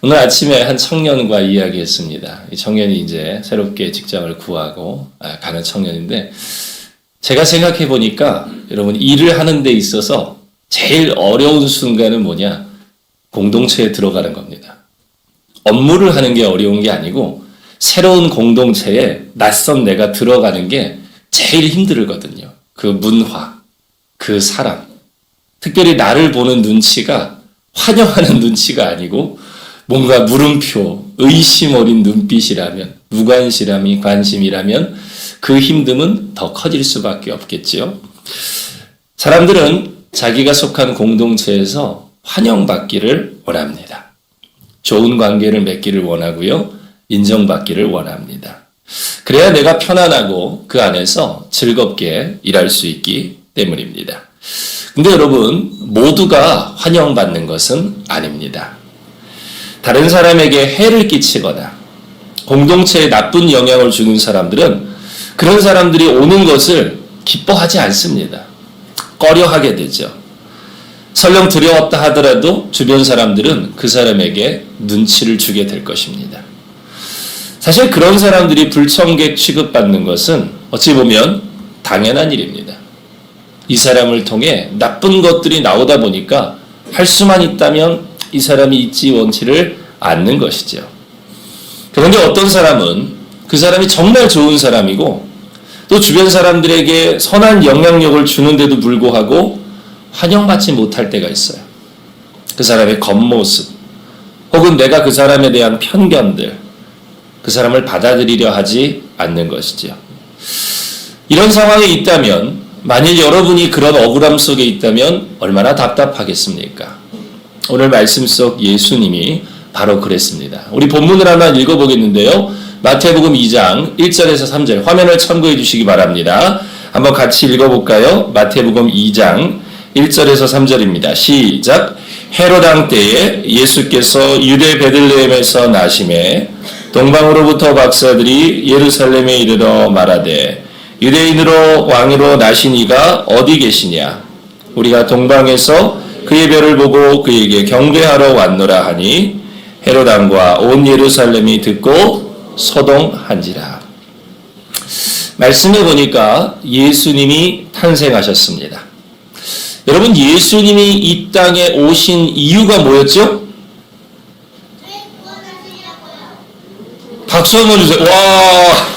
오늘 아침에 한 청년과 이야기했습니다. 이 청년이 이제 새롭게 직장을 구하고 가는 청년인데, 제가 생각해 보니까 여러분, 일을 하는 데 있어서 제일 어려운 순간은 뭐냐? 공동체에 들어가는 겁니다. 업무를 하는 게 어려운 게 아니고 새로운 공동체에 낯선 내가 들어가는 게 제일 힘들거든요. 그 문화, 그 사람, 특별히 나를 보는 눈치가 환영하는 눈치가 아니고 뭔가 물음표, 의심 어린 눈빛이라면, 무관심이라면, 관심이라면 그 힘듦은 더 커질 수밖에 없겠지요. 사람들은 자기가 속한 공동체에서 환영받기를 원합니다. 좋은 관계를 맺기를 원하고요. 인정받기를 원합니다. 그래야 내가 편안하고 그 안에서 즐겁게 일할 수 있기 때문입니다. 근데 여러분, 모두가 환영받는 것은 아닙니다. 다른 사람에게 해를 끼치거나 공동체에 나쁜 영향을 주는 사람들은 그런 사람들이 오는 것을 기뻐하지 않습니다. 꺼려하게 되죠. 설령 두려웠다 하더라도 주변 사람들은 그 사람에게 눈치를 주게 될 것입니다. 사실 그런 사람들이 불청객 취급받는 것은 어찌 보면 당연한 일입니다. 이 사람을 통해 나쁜 것들이 나오다 보니까 할 수만 있다면 이 사람이 있지 원치를 않는 것이죠. 그런데 어떤 사람은 그 사람이 정말 좋은 사람이고 또 주변 사람들에게 선한 영향력을 주는데도 불구하고 환영받지 못할 때가 있어요. 그 사람의 겉모습 혹은 내가 그 사람에 대한 편견들, 그 사람을 받아들이려 하지 않는 것이죠. 이런 상황에 있다면, 만일 여러분이 그런 억울함 속에 있다면 얼마나 답답하겠습니까? 오늘 말씀 속 예수님이 바로 그랬습니다. 우리 본문을 하나 읽어보겠는데요. 마태복음 2장 1절에서 3절 화면을 참고해 주시기 바랍니다. 한번 같이 읽어볼까요? 마태복음 2장 1절에서 3절입니다. 시작. 헤롯 왕 때에 예수께서 유대 베들레헴에서 나심에 동방으로부터 박사들이 예루살렘에 이르러 말하되 유대인으로 왕으로 나신 이가 어디 계시냐? 우리가 동방에서 그의 별을 보고 그에게 경배하러 왔노라 하니 헤롯 왕과 온 예루살렘이 듣고 소동한지라. 말씀해 보니까 예수님이 탄생하셨습니다. 여러분, 예수님이 이 땅에 오신 이유가 뭐였죠? 박수 한번 주세요. 와!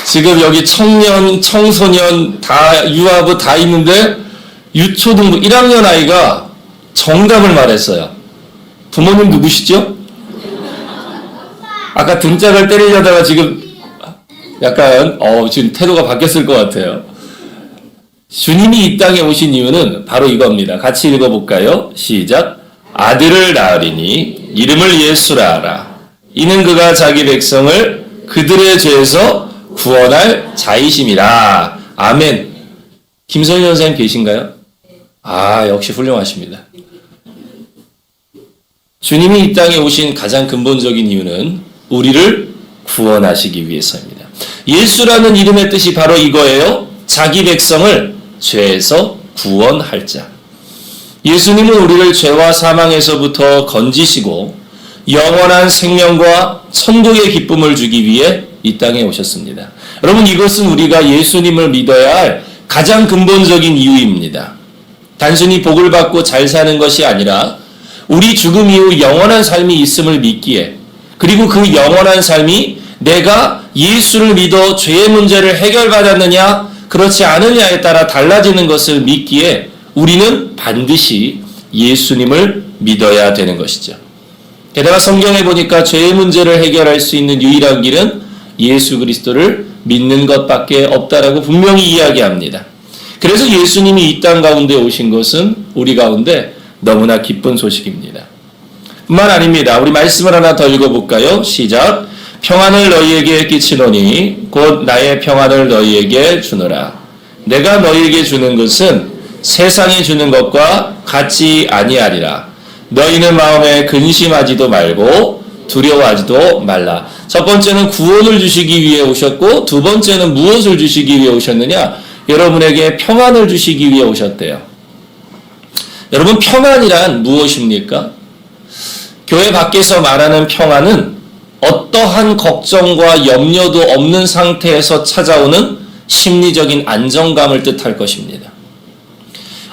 지금 여기 청년, 청소년, 다 유아부 다 있는데 유초등부 1학년 아이가 정답을 말했어요. 부모님 누구시죠? 아까 등짝을 때리려다가 지금 약간 지금 태도가 바뀌었을 것 같아요. 주님이 이 땅에 오신 이유는 바로 이겁니다. 같이 읽어볼까요? 시작. 아들을 낳으리니 이름을 예수라 하라. 이는 그가 자기 백성을 그들의 죄에서 구원할 자이심이라. 아멘. 김선희 선생님 계신가요? 역시 훌륭하십니다. 주님이 이 땅에 오신 가장 근본적인 이유는 우리를 구원하시기 위해서입니다. 예수라는 이름의 뜻이 바로 이거예요. 자기 백성을 죄에서 구원할 자. 예수님은 우리를 죄와 사망에서부터 건지시고 영원한 생명과 천국의 기쁨을 주기 위해 이 땅에 오셨습니다. 여러분, 이것은 우리가 예수님을 믿어야 할 가장 근본적인 이유입니다. 단순히 복을 받고 잘 사는 것이 아니라 우리 죽음 이후 영원한 삶이 있음을 믿기에, 그리고 그 영원한 삶이 내가 예수를 믿어 죄의 문제를 해결받았느냐 그렇지 않느냐에 따라 달라지는 것을 믿기에 우리는 반드시 예수님을 믿어야 되는 것이죠. 게다가 성경에 보니까 죄의 문제를 해결할 수 있는 유일한 길은 예수 그리스도를 믿는 것밖에 없다라고 분명히 이야기합니다. 그래서 예수님이 이 땅 가운데 오신 것은 우리 가운데 너무나 기쁜 소식입니다. 뿐만 아닙니다. 우리 말씀을 하나 더 읽어볼까요? 시작. 평안을 너희에게 끼치노니 곧 나의 평안을 너희에게 주노라. 내가 너희에게 주는 것은 세상이 주는 것과 같지 아니하리라. 너희는 마음에 근심하지도 말고 두려워하지도 말라. 첫 번째는 구원을 주시기 위해 오셨고, 두 번째는 무엇을 주시기 위해 오셨느냐? 여러분에게 평안을 주시기 위해 오셨대요. 여러분, 평안이란 무엇입니까? 교회 밖에서 말하는 평안은 어떠한 걱정과 염려도 없는 상태에서 찾아오는 심리적인 안정감을 뜻할 것입니다.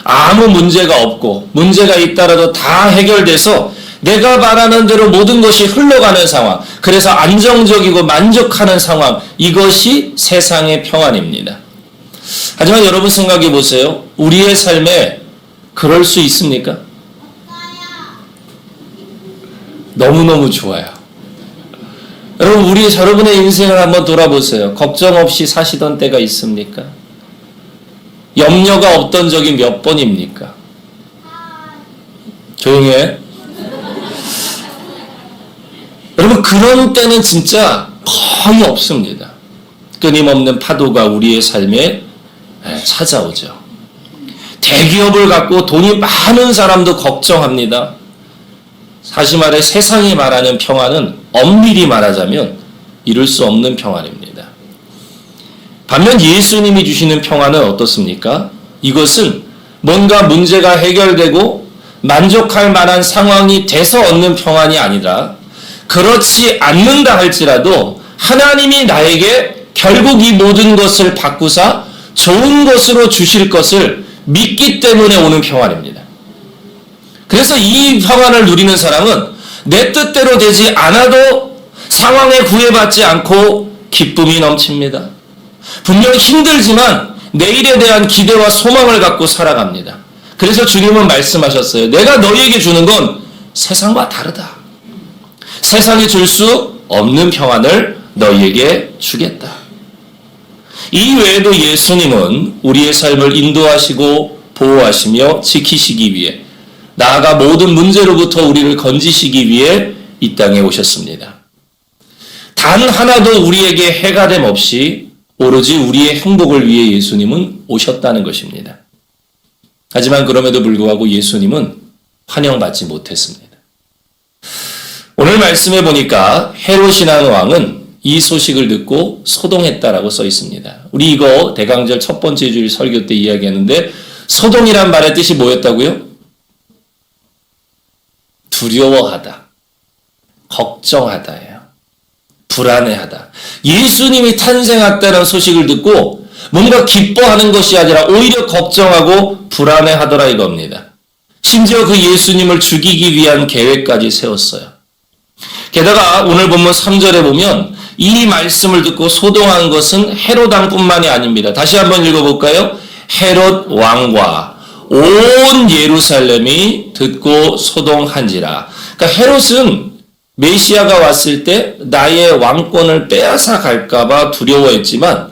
아무 문제가 없고 문제가 있더라도 다 해결돼서 내가 말하는 대로 모든 것이 흘러가는 상황, 그래서 안정적이고 만족하는 상황, 이것이 세상의 평안입니다. 하지만 여러분 생각해 보세요. 우리의 삶에 그럴 수 있습니까? 너무너무 좋아요. 여러분, 여러분의 인생을 한번 돌아보세요. 걱정 없이 사시던 때가 있습니까? 염려가 없던 적이 몇 번입니까? 조용히 해. 여러분, 그런 때는 진짜 거의 없습니다. 끊임없는 파도가 우리의 삶에 찾아오죠. 대기업을 갖고 돈이 많은 사람도 걱정합니다. 다시 말해 세상이 말하는 평안은 엄밀히 말하자면 이룰 수 없는 평안입니다. 반면 예수님이 주시는 평안은 어떻습니까? 이것은 뭔가 문제가 해결되고 만족할 만한 상황이 돼서 얻는 평안이 아니라, 그렇지 않는다 할지라도 하나님이 나에게 결국 이 모든 것을 바꾸사 좋은 것으로 주실 것을 믿기 때문에 오는 평안입니다. 그래서 이 평안을 누리는 사람은 내 뜻대로 되지 않아도 상황에 구애받지 않고 기쁨이 넘칩니다. 분명 힘들지만 내일에 대한 기대와 소망을 갖고 살아갑니다. 그래서 주님은 말씀하셨어요. 내가 너희에게 주는 건 세상과 다르다. 세상이 줄 수 없는 평안을 너희에게 주겠다. 이 외에도 예수님은 우리의 삶을 인도하시고 보호하시며 지키시기 위해, 나아가 모든 문제로부터 우리를 건지시기 위해 이 땅에 오셨습니다. 단 하나도 우리에게 해가 됨 없이 오로지 우리의 행복을 위해 예수님은 오셨다는 것입니다. 하지만 그럼에도 불구하고 예수님은 환영받지 못했습니다. 오늘 말씀해 보니까 헤롯이라는 왕은 이 소식을 듣고 소동했다라고 써 있습니다. 우리 이거 대강절 첫 번째 주일 설교 때 이야기했는데, 소동이란 말의 뜻이 뭐였다고요? 두려워하다, 걱정하다예요. 불안해하다. 예수님이 탄생했다는 소식을 듣고 뭔가 기뻐하는 것이 아니라 오히려 걱정하고 불안해하더라 이겁니다. 심지어 그 예수님을 죽이기 위한 계획까지 세웠어요. 게다가 오늘 본문 3절에 보면 이 말씀을 듣고 소동한 것은 헤롯 왕뿐만이 아닙니다. 다시 한번 읽어볼까요? 헤롯 왕과 온 예루살렘이 듣고 소동한지라. 그러니까 헤롯은 메시아가 왔을 때 나의 왕권을 빼앗아 갈까봐 두려워했지만,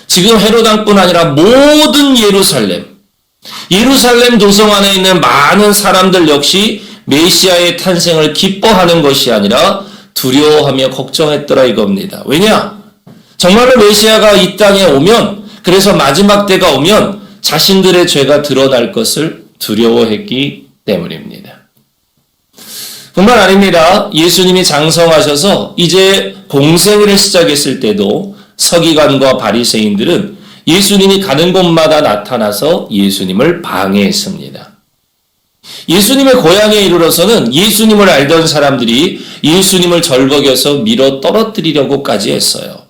지금 헤롯 왕뿐 아니라 모든 예루살렘 도성 안에 있는 많은 사람들 역시 메시아의 탄생을 기뻐하는 것이 아니라 두려워하며 걱정했더라 이겁니다. 왜냐? 정말로 메시아가 이 땅에 오면, 그래서 마지막 때가 오면 자신들의 죄가 드러날 것을 두려워했기 때문입니다. 뿐만 아닙니다. 예수님이 장성하셔서 이제 공생애를 시작했을 때도 서기관과 바리새인들은 예수님이 가는 곳마다 나타나서 예수님을 방해했습니다. 예수님의 고향에 이르러서는 예수님을 알던 사람들이 예수님을 절벅여서 밀어 떨어뜨리려고까지 했어요.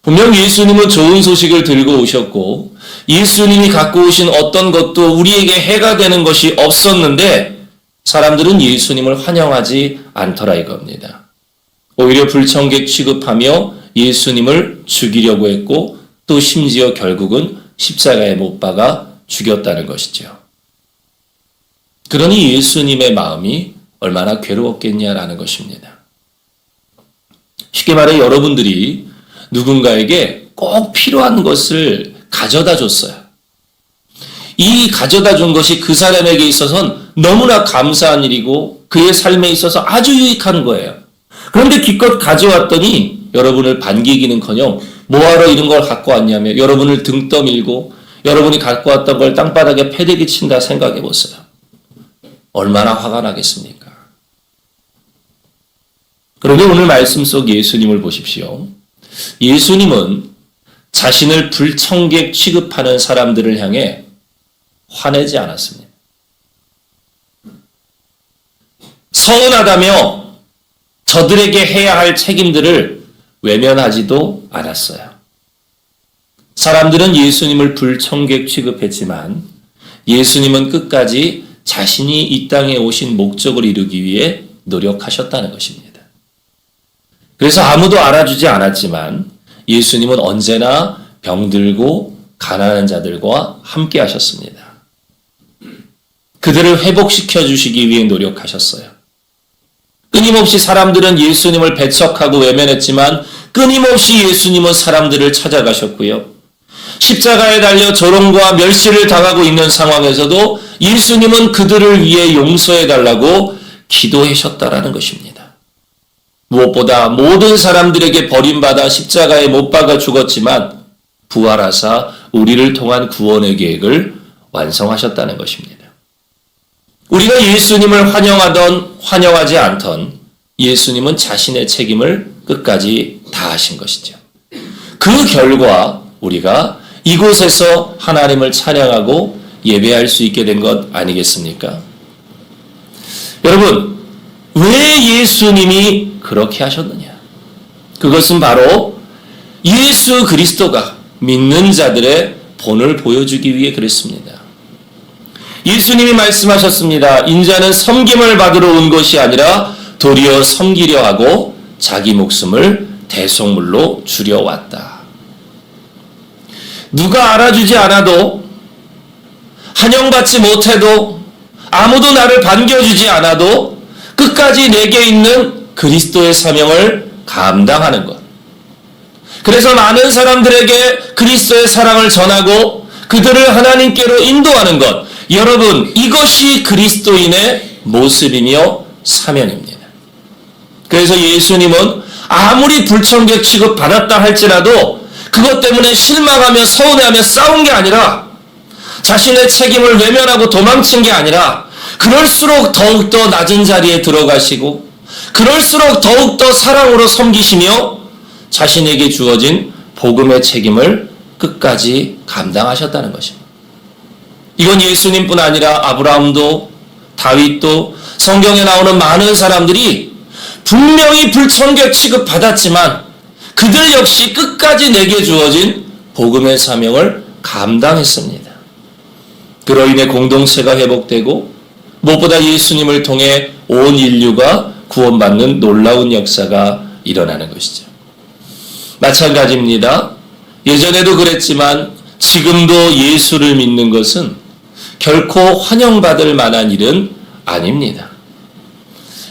분명 예수님은 좋은 소식을 들고 오셨고 예수님이 갖고 오신 어떤 것도 우리에게 해가 되는 것이 없었는데, 사람들은 예수님을 환영하지 않더라 이겁니다. 오히려 불청객 취급하며 예수님을 죽이려고 했고, 또 심지어 결국은 십자가에 못 박아 죽였다는 것이죠. 그러니 예수님의 마음이 얼마나 괴로웠겠냐라는 것입니다. 쉽게 말해 여러분들이 누군가에게 꼭 필요한 것을 가져다 줬어요. 이 가져다 준 것이 그 사람에게 있어서는 너무나 감사한 일이고 그의 삶에 있어서 아주 유익한 거예요. 그런데 기껏 가져왔더니 여러분을 반기기는커녕 뭐하러 이런 걸 갖고 왔냐며 여러분을 등 떠밀고 여러분이 갖고 왔던 걸 땅바닥에 패대기 친다 생각해 보세요. 얼마나 화가 나겠습니까? 그런데 오늘 말씀 속 예수님을 보십시오. 예수님은 자신을 불청객 취급하는 사람들을 향해 화내지 않았습니다. 서운하다며 저들에게 해야 할 책임들을 외면하지도 않았어요. 사람들은 예수님을 불청객 취급했지만 예수님은 끝까지 자신이 이 땅에 오신 목적을 이루기 위해 노력하셨다는 것입니다. 그래서 아무도 알아주지 않았지만 예수님은 언제나 병들고 가난한 자들과 함께 하셨습니다. 그들을 회복시켜 주시기 위해 노력하셨어요. 끊임없이 사람들은 예수님을 배척하고 외면했지만 끊임없이 예수님은 사람들을 찾아가셨고요. 십자가에 달려 조롱과 멸시를 당하고 있는 상황에서도 예수님은 그들을 위해 용서해달라고 기도하셨다라는 것입니다. 무엇보다 모든 사람들에게 버림받아 십자가에 못 박아 죽었지만 부활하사 우리를 통한 구원의 계획을 완성하셨다는 것입니다. 우리가 예수님을 환영하던 환영하지 않던 예수님은 자신의 책임을 끝까지 다하신 것이죠. 그 결과 우리가 이곳에서 하나님을 찬양하고 예배할 수 있게 된 것 아니겠습니까? 여러분, 왜 예수님이 그렇게 하셨느냐? 그것은 바로 예수 그리스도가 믿는 자들의 본을 보여주기 위해 그랬습니다. 예수님이 말씀하셨습니다. 인자는 섬김을 받으러 온 것이 아니라 도리어 섬기려 하고 자기 목숨을 대속물로 주려 왔다. 누가 알아주지 않아도, 환영받지 못해도, 아무도 나를 반겨주지 않아도 끝까지 내게 있는 그리스도의 사명을 감당하는 것. 그래서 많은 사람들에게 그리스도의 사랑을 전하고 그들을 하나님께로 인도하는 것. 여러분, 이것이 그리스도인의 모습이며 사명입니다. 그래서 예수님은 아무리 불청객 취급받았다 할지라도 그것 때문에 실망하며 서운해하며 싸운 게 아니라, 자신의 책임을 외면하고 도망친 게 아니라, 그럴수록 더욱더 낮은 자리에 들어가시고 그럴수록 더욱더 사랑으로 섬기시며 자신에게 주어진 복음의 책임을 끝까지 감당하셨다는 것입니다. 이건 예수님뿐 아니라 아브라함도, 다윗도, 성경에 나오는 많은 사람들이 분명히 불청객 취급받았지만 그들 역시 끝까지 내게 주어진 복음의 사명을 감당했습니다. 그로 인해 공동체가 회복되고 무엇보다 예수님을 통해 온 인류가 구원받는 놀라운 역사가 일어나는 것이죠. 마찬가지입니다. 예전에도 그랬지만 지금도 예수를 믿는 것은 결코 환영받을 만한 일은 아닙니다.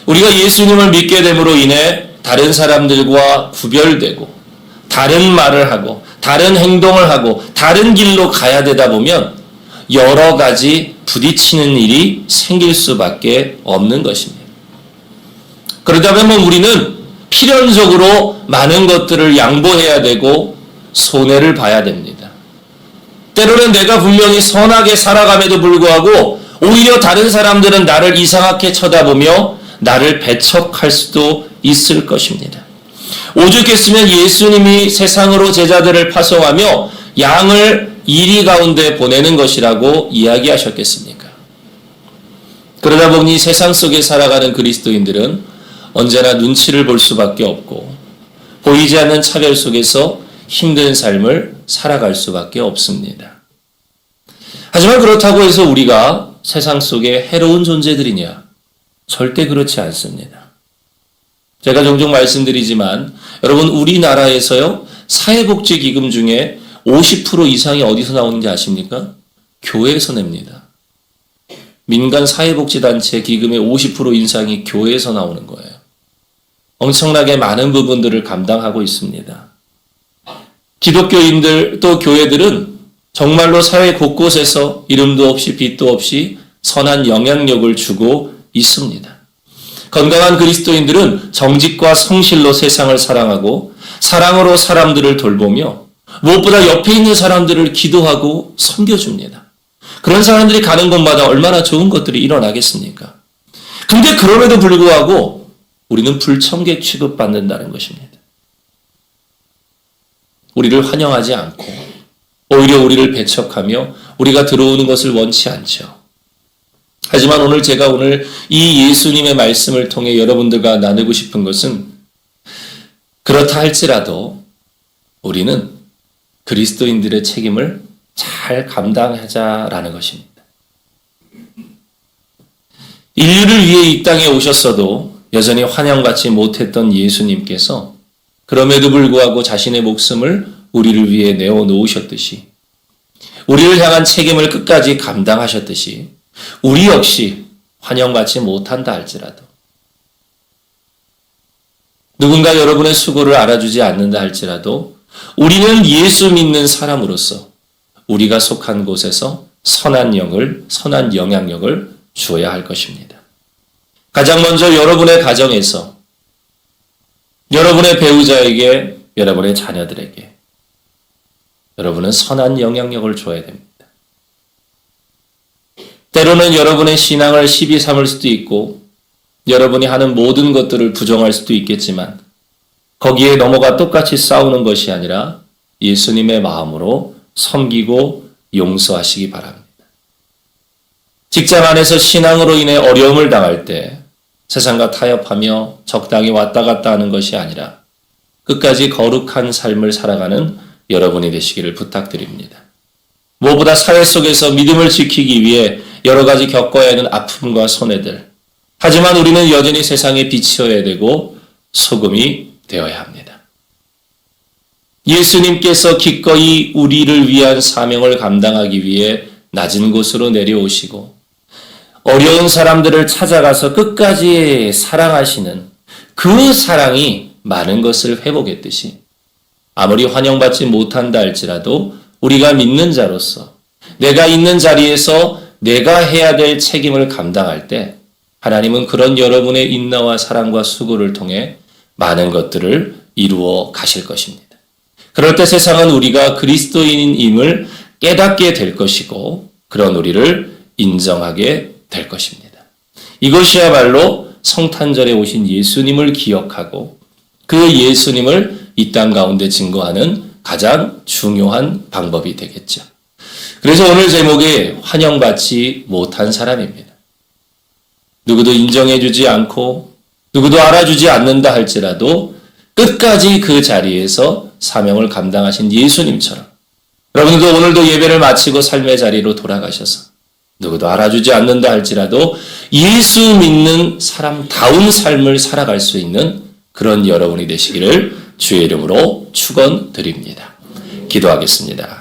우리가 예수님을 믿게 됨으로 인해 다른 사람들과 구별되고 다른 말을 하고 다른 행동을 하고 다른 길로 가야 되다 보면 여러 가지 부딪히는 일이 생길 수밖에 없는 것입니다. 그러다 보면 우리는 필연적으로 많은 것들을 양보해야 되고 손해를 봐야 됩니다. 때로는 내가 분명히 선하게 살아감에도 불구하고 오히려 다른 사람들은 나를 이상하게 쳐다보며 나를 배척할 수도 있을 것입니다. 오죽했으면 예수님이 세상으로 제자들을 파송하며 양을 이리 가운데 보내는 것이라고 이야기하셨겠습니까? 그러다 보니 세상 속에 살아가는 그리스도인들은 언제나 눈치를 볼 수밖에 없고 보이지 않는 차별 속에서 힘든 삶을 살아갈 수밖에 없습니다. 하지만 그렇다고 해서 우리가 세상 속에 해로운 존재들이냐? 절대 그렇지 않습니다. 제가 종종 말씀드리지만 여러분, 우리나라에서요, 사회복지기금 중에 50% 이상이 어디서 나오는지 아십니까? 교회에서 냅니다. 민간 사회복지단체 기금의 50% 이상이 교회에서 나오는 거예요. 엄청나게 많은 부분들을 감당하고 있습니다. 기독교인들 또 교회들은 정말로 사회 곳곳에서 이름도 없이 빛도 없이 선한 영향력을 주고 있습니다. 건강한 그리스도인들은 정직과 성실로 세상을 사랑하고 사랑으로 사람들을 돌보며 무엇보다 옆에 있는 사람들을 기도하고 섬겨줍니다. 그런 사람들이 가는 곳마다 얼마나 좋은 것들이 일어나겠습니까? 근데 그럼에도 불구하고 우리는 불청객 취급받는다는 것입니다. 우리를 환영하지 않고 오히려 우리를 배척하며 우리가 들어오는 것을 원치 않죠. 하지만 오늘 제가 이 예수님의 말씀을 통해 여러분들과 나누고 싶은 것은 그렇다 할지라도 우리는 그리스도인들의 책임을 잘 감당하자라는 것입니다. 인류를 위해 이 땅에 오셨어도 여전히 환영받지 못했던 예수님께서 그럼에도 불구하고 자신의 목숨을 우리를 위해 내어놓으셨듯이 우리를 향한 책임을 끝까지 감당하셨듯이 우리 역시 환영받지 못한다 할지라도 누군가 여러분의 수고를 알아주지 않는다 할지라도 우리는 예수 믿는 사람으로서 우리가 속한 곳에서 선한 영향력을 주어야 할 것입니다. 가장 먼저 여러분의 가정에서, 여러분의 배우자에게, 여러분의 자녀들에게 여러분은 선한 영향력을 줘야 됩니다. 때로는 여러분의 신앙을 시비 삼을 수도 있고 여러분이 하는 모든 것들을 부정할 수도 있겠지만 거기에 넘어가 똑같이 싸우는 것이 아니라 예수님의 마음으로 섬기고 용서하시기 바랍니다. 직장 안에서 신앙으로 인해 어려움을 당할 때 세상과 타협하며 적당히 왔다 갔다 하는 것이 아니라 끝까지 거룩한 삶을 살아가는 여러분이 되시기를 부탁드립니다. 무엇보다 사회 속에서 믿음을 지키기 위해 여러 가지 겪어야 하는 아픔과 손해들. 하지만 우리는 여전히 세상에 빛이어야 되고 소금이 되어야 합니다. 예수님께서 기꺼이 우리를 위한 사명을 감당하기 위해 낮은 곳으로 내려오시고 어려운 사람들을 찾아가서 끝까지 사랑하시는 그 사랑이 많은 것을 회복했듯이 아무리 환영받지 못한다 할지라도 우리가 믿는 자로서 내가 있는 자리에서 내가 해야 될 책임을 감당할 때 하나님은 그런 여러분의 인내와 사랑과 수고를 통해 많은 것들을 이루어 가실 것입니다. 그럴 때 세상은 우리가 그리스도인임을 깨닫게 될 것이고 그런 우리를 인정하게 될 것입니다. 이것이야말로 성탄절에 오신 예수님을 기억하고 그 예수님을 이 땅 가운데 증거하는 가장 중요한 방법이 되겠죠. 그래서 오늘 제목이 환영받지 못한 사람입니다. 누구도 인정해주지 않고 누구도 알아주지 않는다 할지라도 끝까지 그 자리에서 사명을 감당하신 예수님처럼 여러분들도 오늘도 예배를 마치고 삶의 자리로 돌아가셔서 누구도 알아주지 않는다 할지라도 예수 믿는 사람다운 삶을 살아갈 수 있는 그런 여러분이 되시기를 주의 이름으로 축원드립니다. 기도하겠습니다.